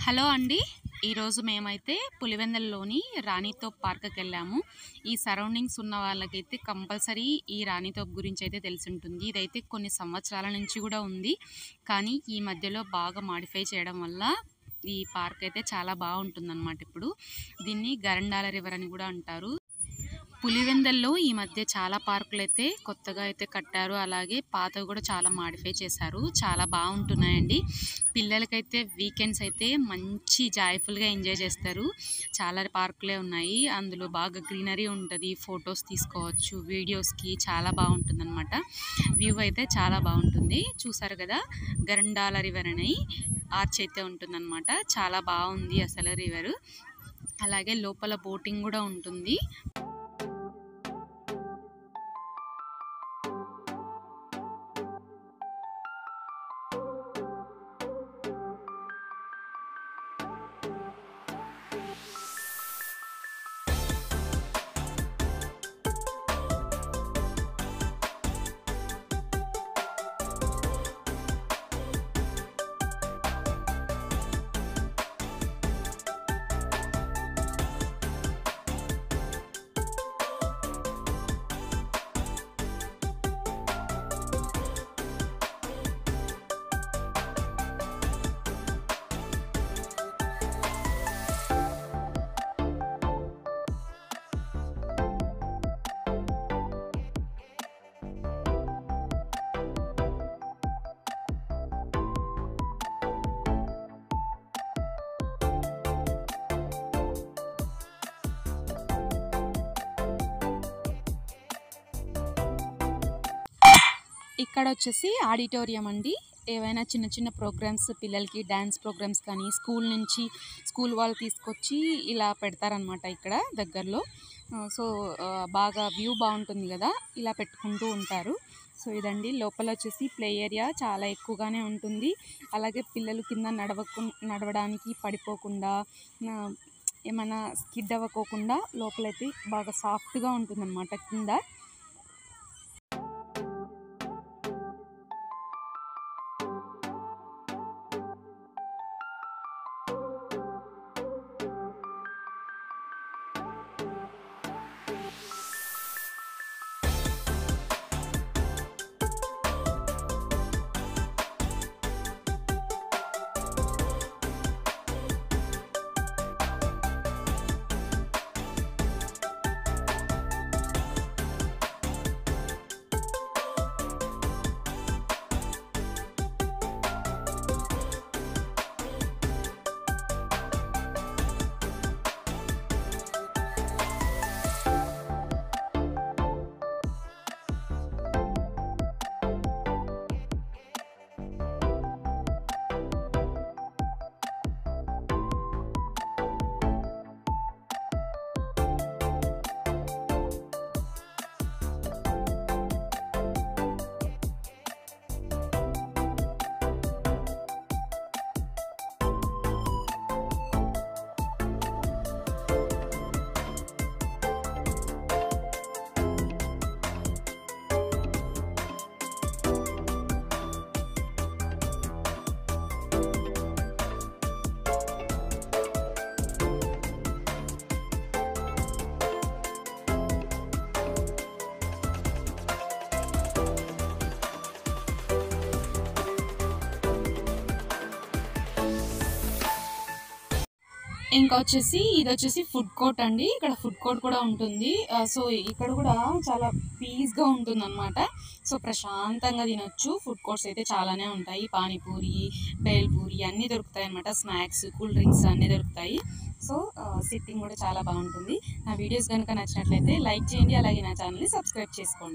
Hello అండి. ఈరోజు మేమైతే పులివెందులలోని రాణితోప్ పార్క్కి వెళ్ళాము. ఈ సరౌండింగ్స్ ఉన్న వాళ్ళకైతే కంపల్సరీ ఈ రాణితోప్ గురించి అయితే తెలిసి ఉంటుంది. ఇదైతే కొన్ని సంవత్సరాల నుంచి కూడా ఉంది, కానీ ఈ మధ్యలో బాగా మాడిఫై చేయడం వల్ల ఈ పార్క్ అయితే చాలా బాగుంటుందన్నమాట. ఇప్పుడు దీన్ని గరండాల రివర్ అని కూడా అంటారు. పులివెందుల్లో ఈ మధ్య చాలా పార్కులు అయితే కొత్తగా అయితే కట్టారు, అలాగే పాతవి కూడా చాలా మాడిఫై చేశారు. చాలా బాగుంటున్నాయండి. పిల్లలకైతే వీకెండ్స్ అయితే మంచి జాయ్ఫుల్గా ఎంజాయ్ చేస్తారు. చాలా పార్కులే ఉన్నాయి, అందులో బాగా గ్రీనరీ ఉంటుంది, ఫొటోస్ తీసుకోవచ్చు, వీడియోస్కి చాలా బాగుంటుంది అనమాట. వ్యూ అయితే చాలా బాగుంటుంది. చూసారు కదా, గరండాల రివర్ అని ఆర్చ్ అయితే ఉంటుందన్నమాట. చాలా బాగుంది అసలు రివర్. అలాగే లోపల బోటింగ్ కూడా ఉంటుంది. ఇక్కడ వచ్చేసి ఆడిటోరియం అండి. ఏవైనా చిన్న చిన్న ప్రోగ్రామ్స్, పిల్లలకి డ్యాన్స్ ప్రోగ్రామ్స్ కానీ స్కూల్ వాళ్ళు తీసుకొచ్చి ఇలా పెడతారనమాట ఇక్కడ దగ్గరలో. సో బాగా వ్యూ బాగుంటుంది కదా, ఇలా పెట్టుకుంటూ ఉంటారు. సో ఇదండి, లోపల వచ్చేసి ప్లే ఏరియా చాలా ఎక్కువగానే ఉంటుంది. అలాగే పిల్లలు కింద నడవడానికి పడిపోకుండా, ఏమైనా స్కిడ్ అవ్వకోకుండా లోపలైతే బాగా సాఫ్ట్గా ఉంటుందన్నమాట కింద. ఇంకా వచ్చేసి ఇది వచ్చేసి ఫుడ్ కోర్ట్ అండి. ఇక్కడ ఫుడ్ కోర్ట్ కూడా ఉంటుంది. సో ఇక్కడ కూడా చాలా పీస్గా ఉంటుంది అనమాట. సో ప్రశాంతంగా తినొచ్చు. ఫుడ్ కోర్ట్స్ అయితే చాలానే ఉంటాయి. పానీపూరి, బేల్పూరి అన్నీ దొరుకుతాయి అనమాట. స్నాక్స్, కూల్ డ్రింక్స్ అన్నీ దొరుకుతాయి. సో సిట్టింగ్ కూడా చాలా బాగుంటుంది. నా వీడియోస్ కనుక నచ్చినట్లయితే లైక్ చేయండి, అలాగే నా ఛానల్ని సబ్స్క్రైబ్ చేసుకోండి.